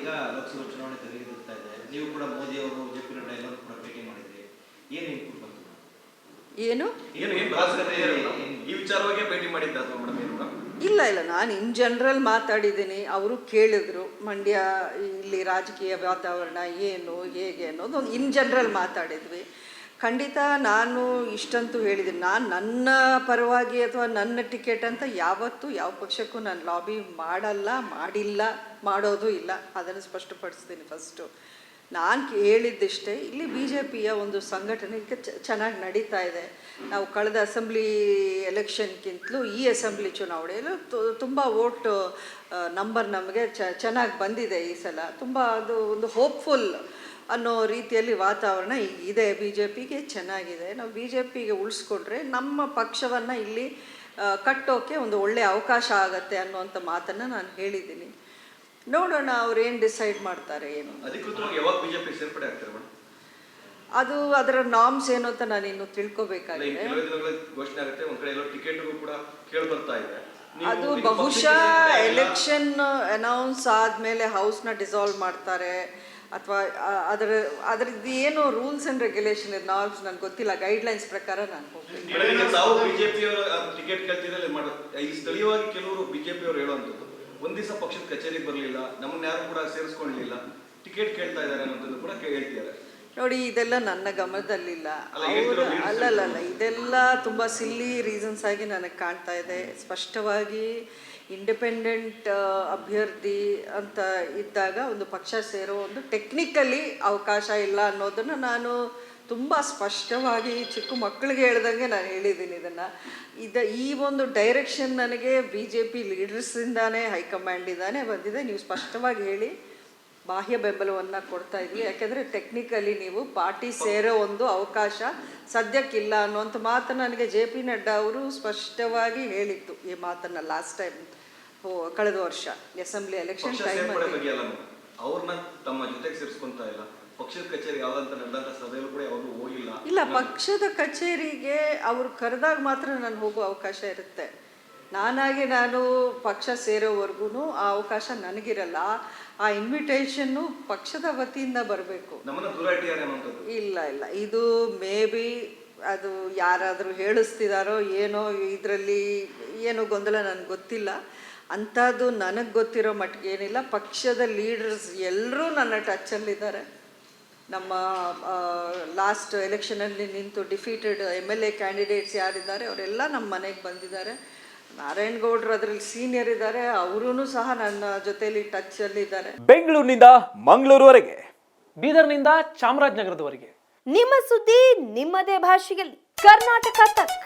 ಈಗ ಲೋಕಸಭಾ ಚುನಾವಣೆ ತೆಗೆದುತ್ತಾ ಇದೆ. ನೀವು ಕೂಡ ಮೋದಿ ಅವರು ಜೆ.ಪಿ. ನಡ್ಡಾ ಎಲ್ಲರೂ ಕೂಡ ಭೇಟಿ ಮಾಡಿದ್ರಿ. ಏನು ಇನ್ಪುಟ್ ಬಂತು? ಏನು ಈ ವಿಚಾರವಾಗಿ ಭೇಟಿ ಮಾಡಿದ್ದ ಮೇಡಮ್? ಇಲ್ಲ ನಾನು ಇನ್ ಜನರಲ್ ಮಾತಾಡಿದ್ದೀನಿ. ಅವರು ಕೇಳಿದ್ರು ಮಂಡ್ಯ ಇಲ್ಲಿ ರಾಜಕೀಯ ವಾತಾವರಣ ಏನು ಹೇಗೆ ಅನ್ನೋದು ಒಂದು ಇನ್ ಜನರಲ್ ಮಾತಾಡಿದ್ವಿ. ಖಂಡಿತ ನಾನು ಇಷ್ಟಂತೂ ಹೇಳಿದ್ದೀನಿ, ನಾನು ನನ್ನ ಪರವಾಗಿ ಅಥವಾ ನನ್ನ ಟಿಕೆಟ್ ಅಂತ ಯಾವತ್ತೂ ಯಾವ ಪಕ್ಷಕ್ಕೂ ನಾನು ಲಾಬಿ ಮಾಡಲ್ಲ, ಮಾಡಿಲ್ಲ, ಮಾಡೋದು ಇಲ್ಲ. ಅದನ್ನು ಸ್ಪಷ್ಟಪಡಿಸ್ತೀನಿ. ಫಸ್ಟು ನಾನು ಹೇಳಿದ್ದಿಷ್ಟೇ, ಇಲ್ಲಿ ಬಿ ಜೆ ಪಿಯ ಒಂದು ಸಂಘಟನೆ ಈಗ ಚೆನ್ನಾಗಿ ನಡೀತಾ ಇದೆ. ನಾವು ಕಳೆದ ಅಸೆಂಬ್ಲಿ ಎಲೆಕ್ಷನ್ಗಿಂತಲೂ ಈ ಅಸೆಂಬ್ಲಿ ಚುನಾವಣೆಯಲ್ಲೂ ತುಂಬ ವೋಟ್ ನಂಬರ್ ನಮಗೆ ಚೆನ್ನಾಗಿ ಬಂದಿದೆ ಈ ಸಲ. ತುಂಬ ಅದು ಒಂದು ಹೋಪ್ಫುಲ್ ಅನ್ನೋ ರೀತಿಯಲ್ಲಿ ವಾತಾವರಣ ಇದೆ. ಬಿ ಜೆ ಪಿಗೆ ಚೆನ್ನಾಗಿದೆ. ನಾವು ಬಿ ಜೆ ಪಿಗೆ ಉಳಿಸ್ಕೊಂಡ್ರೆ ನಮ್ಮ ಪಕ್ಷವನ್ನು ಇಲ್ಲಿ ಕಟ್ಟೋಕ್ಕೆ ಒಂದು ಒಳ್ಳೆಯ ಅವಕಾಶ ಆಗತ್ತೆ ಅನ್ನೋವಂಥ ಮಾತನ್ನು ನಾನು ಹೇಳಿದ್ದೀನಿ. ನೋಡೋಣ ಅವ್ರೇನು ಡಿಸೈಡ್ ಮಾಡ್ತಾರೆ ಏನು. ಅದು ಅದರ ನಾರ್ಮ್ಸ್ ಏನು ಅಂತ ನಾನು ಇನ್ನು ತಿಳ್ಕೊಬೇಕಾಗಿದೆ. ಅದು ಬಹುಶಃ ಎಲೆಕ್ಷನ್ ಅನೌನ್ಸ್ ಆದಮೇಲೆ ಹೌಸ್ನ ಡಿಸಾಲ್ವ್ ಮಾಡ್ತಾರೆ ಅಥವಾ ಅದರದ್ದು ಏನು ರೂಲ್ಸ್ ಆ್ಯಂಡ್ ರೆಗ್ಯುಲೇಷನ್ ನಾರ್ಮ್ಸ್ ನನಗೆ ಗೊತ್ತಿಲ್ಲ. ಗೈಡ್ಲೈನ್ಸ್ ಪ್ರಕಾರ ನಾನು ಹೋಗ್ತೀನಿ. ಸ್ಥಳೀಯವಾಗಿ ಕೆಲವರು ಬಿಜೆಪಿ ಅವರು ಹೇಳುವಂಥದ್ದು, ಒಂದ್ ದಿವಸ ಪಕ್ಷದ ಕಚೇರಿಗೆ ಬರಲಿಲ್ಲ, ನಮ್ಮನ್ನ ಯಾರು ಕೂಡ ಸೇರಿಸ್ಕೊಳ್ಳಲಿಲ್ಲ, ಟಿಕೆಟ್ ಕೇಳ್ತಾ ಇದ್ದಾರೆ ಅನ್ನೋದನ್ನು ಕೂಡ ಹೇಳ್ತಿದ್ದಾರೆ. ನೋಡಿ, ಇದೆಲ್ಲ ನನ್ನ ಗಮನದಲ್ಲಿಲ್ಲ. ಅವರು ಅಲ್ಲಲ್ಲ, ಇದೆಲ್ಲ ತುಂಬ ಸಿಲ್ಲಿ ರೀಸನ್ಸ್ ಆಗಿ ನನಗೆ ಕಾಣ್ತಾ ಇದೆ. ಸ್ಪಷ್ಟವಾಗಿ ಇಂಡಿಪೆಂಡೆಂಟ್ ಅಭ್ಯರ್ಥಿ ಅಂತ ಇದ್ದಾಗ ಒಂದು ಪಕ್ಷ ಸೇರೋ ಒಂದು ಟೆಕ್ನಿಕಲಿ ಅವಕಾಶ ಇಲ್ಲ ಅನ್ನೋದನ್ನು ನಾನು ತುಂಬ ಸ್ಪಷ್ಟವಾಗಿ ಚಿಕ್ಕ ಮಕ್ಕಳಿಗೆ ಹೇಳ್ದಂಗೆ ನಾನು ಹೇಳಿದ್ದೀನಿ. ಈ ಒಂದು ಡೈರೆಕ್ಷನ್ ನನಗೆ ಬಿ ಜೆ ಪಿ ಲೀಡರ್ಸಿಂದಾನೇ ಹೈಕಮಾಂಡಿಂದಾನೇ ಬಂದಿದೆ. ನೀವು ಸ್ಪಷ್ಟವಾಗಿ ಹೇಳಿ, ಬಾಹ್ಯ ಬೆಂಬಲವನ್ನು ಕೊಡ್ತಾ ಇದ್ವಿ. ಯಾಕೆಂದರೆ ಟೆಕ್ನಿಕಲಿ ನೀವು ಪಾರ್ಟಿ ಸೇರೋ ಒಂದು ಅವಕಾಶ ಸದ್ಯಕ್ಕಿಲ್ಲ ಅನ್ನುವಂಥ ಮಾತನ್ನು ನನಗೆ ಜೆ.ಪಿ. ನಡ್ಡಾ ಅವರು ಸ್ಪಷ್ಟವಾಗಿ ಹೇಳಿತ್ತು. ಈ ಮಾತನ್ನು ಲಾಸ್ಟ್ ಟೈಮ್ ಕಳೆದ ವರ್ಷ ಅಸೆಂಬ್ಲಿ ಎಲೆಕ್ಷನ್ ಟೈಮಲ್ಲಿ. ಅವ್ರನ್ನ ತಮ್ಮ ಜೊತೆಗೆ ಸೇರಿಸ್ಕೊಂತ ಇಲ್ಲ, ಪಕ್ಷದ ಕಚೇರಿಗೆ ಯಾವ್ದಂತ ನಡೆದಂಥ ಸಭೆಯಲ್ಲೂ ಕೂಡ ಅವರು ಹೋಗಿಲ್ಲ. ಇಲ್ಲ, ಪಕ್ಷದ ಕಚೇರಿಗೆ ಅವರು ಕರೆದಾಗ ಮಾತ್ರ ನಾನು ಹೋಗೋ ಅವಕಾಶ ಇರುತ್ತೆ. ನಾನು ಪಕ್ಷ ಸೇರೋವರೆಗೂ ಆ ಅವಕಾಶ ನನಗಿರಲ್ಲ. ಆ ಇನ್ವಿಟೇಷನ್ನು ಪಕ್ಷದ ವತಿಯಿಂದ ಬರಬೇಕು. ಇಲ್ಲ, ಇದು ಮೇ ಬಿ ಅದು ಯಾರಾದರೂ ಹೇಳಿಸ್ತಿದಾರೋ ಏನೋ, ಇದರಲ್ಲಿ ಏನೋ ಗೊಂದಲ ನನಗೆ ಗೊತ್ತಿಲ್ಲ. ಅಂಥದ್ದು ನನಗೆ ಗೊತ್ತಿರೋ ಮಟ್ಟಿಗೆ ಏನಿಲ್ಲ. ಪಕ್ಷದ ಲೀಡರ್ಸ್ ಎಲ್ಲರೂ ನನ್ನ ಟಚ್ಚಲ್ಲಿದ್ದಾರೆ. ನಮ್ಮ ಲಾಸ್ಟ್ ಎಲೆಕ್ಷನಲ್ಲಿ ನಿಂತು ಡಿಫೀಟೆಡ್ MLA ಕ್ಯಾಂಡಿಡೇಟ್ಸ್ ಯಾರಿದ್ದಾರೆ ಅವರೆಲ್ಲ ನಮ್ಮ ಮನೆಗೆ ಬಂದಿದ್ದಾರೆ. ನಾರಾಯಣಗೌಡರು ಅದರಲ್ಲಿ ಸೀನಿಯರ್ ಇದ್ದಾರೆ, ಅವರೂ ಸಹ ನನ್ನ ಜೊತೆಯಲ್ಲಿ ಟಚ್ಚಲ್ಲಿದ್ದಾರೆ. ಬೆಂಗಳೂರಿನಿಂದ ಮಂಗಳೂರುವರೆಗೆ, ಬೀದರ್ನಿಂದ ಚಾಮರಾಜನಗರದವರೆಗೆ ನಿಮ್ಮ ಸುದ್ದಿ ನಿಮ್ಮದೇ ಭಾಷೆಯಲ್ಲಿ. ಕರ್ನಾಟಕ ತಕ್.